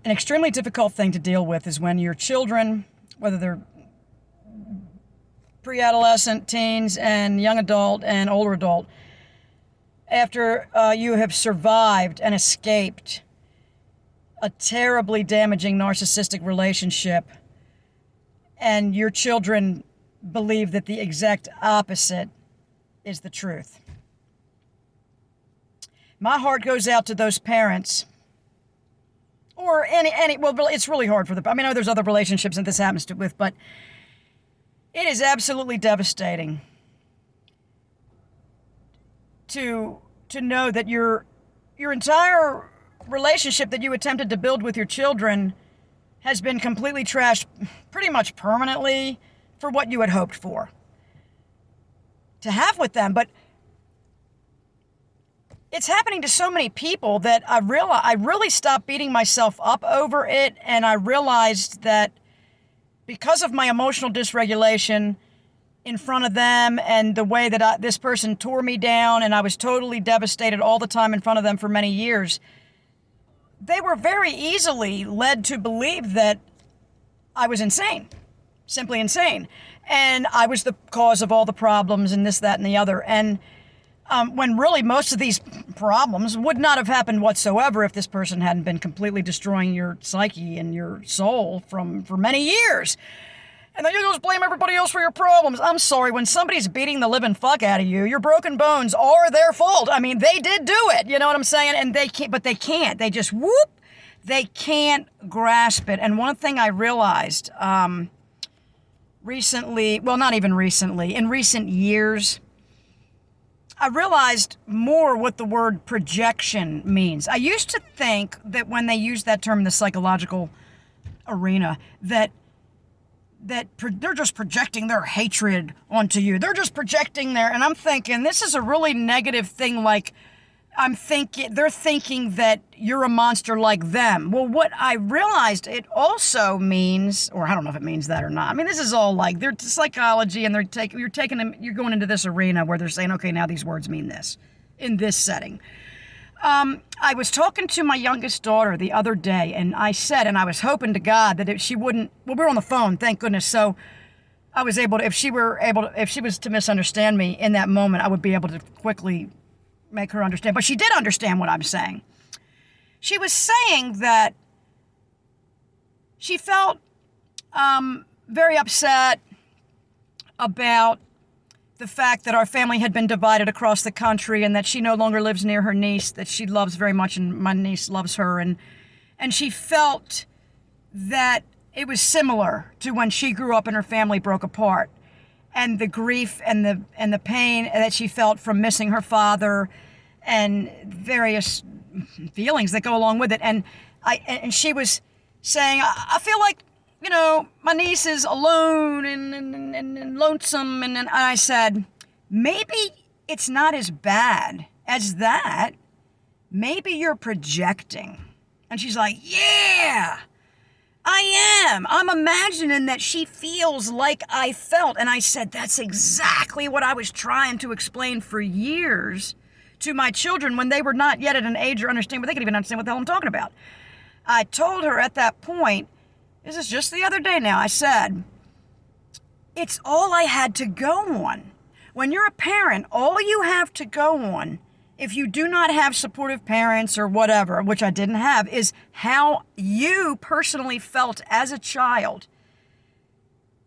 an extremely difficult thing to deal with is when your children, whether they're pre-adolescent, teens, and young adult and older adult, after you have survived and escaped a terribly damaging narcissistic relationship, and your children believe that the exact opposite is the truth. My heart goes out to those parents, or well, it's really hard for I know there's other relationships that this happens with, but it is absolutely devastating to know that your entire relationship that you attempted to build with your children has been completely trashed pretty much permanently for what you had hoped for to have with them. But it's happening to so many people that I really stopped beating myself up over it, and I realized that because of my emotional dysregulation in front of them and the way that this person tore me down, and I was totally devastated all the time in front of them for many years, they were very easily led to believe that I was insane, simply insane. And I was the cause of all the problems and this, that, and the other. And when really most of these problems would not have happened whatsoever if this person hadn't been completely destroying your psyche and your soul for many years. And then you just blame everybody else for your problems. I'm sorry, when somebody's beating the living fuck out of you, your broken bones are their fault. I mean, they did do it, you know what I'm saying? And they can't, but they can't. They just, they can't grasp it. And one thing I realized recently, well, not even recently, in recent years, I realized more what the word projection means. I used to think that when they use that term in the psychological arena, that they're just projecting their hatred onto you. They're just projecting and I'm thinking, this is a really negative thing, like, they're thinking that you're a monster like them. Well, what I realized it also means, or I don't know if it means that or not. I mean, this is all like, they're psychology, and you're going into this arena where they're saying, okay, now these words mean this in this setting. I was talking to my youngest daughter the other day, and I said, and I was hoping to God that if she wouldn't, well, we were on the phone, thank goodness. So I was able to, if she was to misunderstand me in that moment, I would be able to quickly make her understand. But she did understand what I'm saying. She was saying that she felt very upset about the fact that our family had been divided across the country, and that she no longer lives near her niece that she loves very much, and my niece loves her, and she felt that it was similar to when she grew up and her family broke apart, and the grief and the pain that she felt from missing her father and various feelings that go along with it. And she was saying, I feel like, you know, my niece is alone and lonesome. And I said, maybe it's not as bad as that. Maybe you're projecting. And she's like, yeah, I am. I'm imagining that she feels like I felt. And I said, that's exactly what I was trying to explain for years to my children when they were not yet at an age or understand, but they could even understand what the hell I'm talking about. I told her at that point, this is just the other day now, I said, it's all I had to go on. When you're a parent, all you have to go on, if you do not have supportive parents or whatever, which I didn't have, is how you personally felt as a child.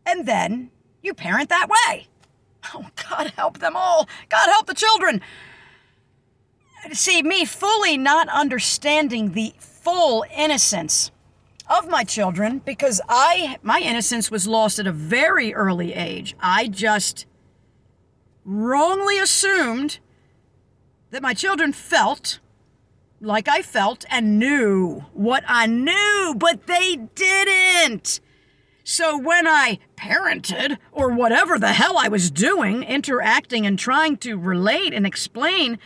And then you parent that way. Oh, God help them all. God help the children. See, me fully not understanding the full innocence of my children, because my innocence was lost at a very early age. I just wrongly assumed that my children felt like I felt and knew what I knew, but they didn't. So when I parented, or whatever the hell I was doing, interacting and trying to relate and explain,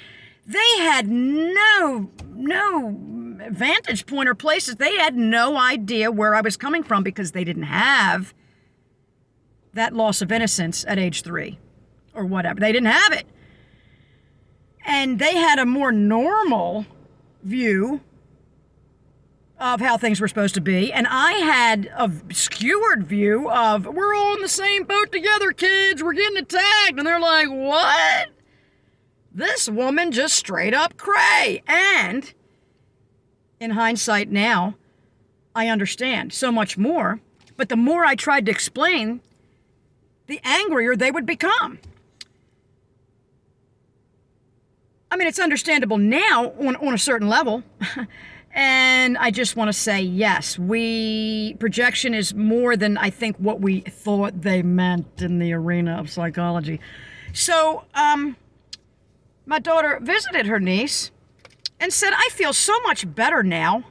they had no vantage point or places. They had no idea where I was coming from, because they didn't have that loss of innocence at age 3 or whatever. They didn't have it. And they had a more normal view of how things were supposed to be. And I had a skewered view of, we're all in the same boat together, kids. We're getting attacked. And they're like, what? This woman just straight up cray. And in hindsight now, I understand so much more. But the more I tried to explain, the angrier they would become. I mean, it's understandable now on a certain level. And I just want to say, yes, projection is more than I think what we thought they meant in the arena of psychology. So, my daughter visited her niece and said, I feel so much better now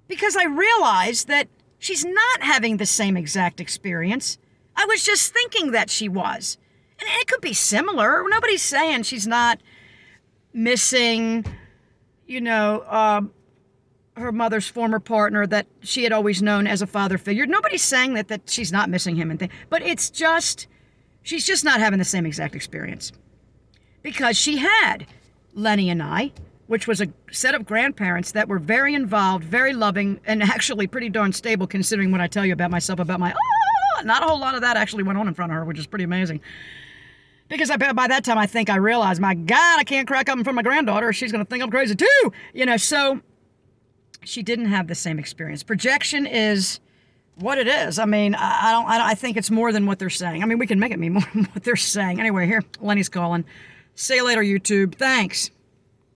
because I realized that she's not having the same exact experience. I was just thinking that she was. And it could be similar. Nobody's saying she's not missing, her mother's former partner that she had always known as a father figure. Nobody's saying that she's not missing him and things. But it's just, she's just not having the same exact experience. Because she had Lenny and I, which was a set of grandparents that were very involved, very loving, and actually pretty darn stable considering what I tell you about myself, about not a whole lot of that actually went on in front of her, which is pretty amazing. Because by that time, I think I realized, my God, I can't crack up in front of my granddaughter. She's going to think I'm crazy too. So she didn't have the same experience. Projection is what it is. I mean, I think it's more than what they're saying. I mean, we can make it mean more than what they're saying. Anyway, here, Lenny's calling. See you later, YouTube. Thanks.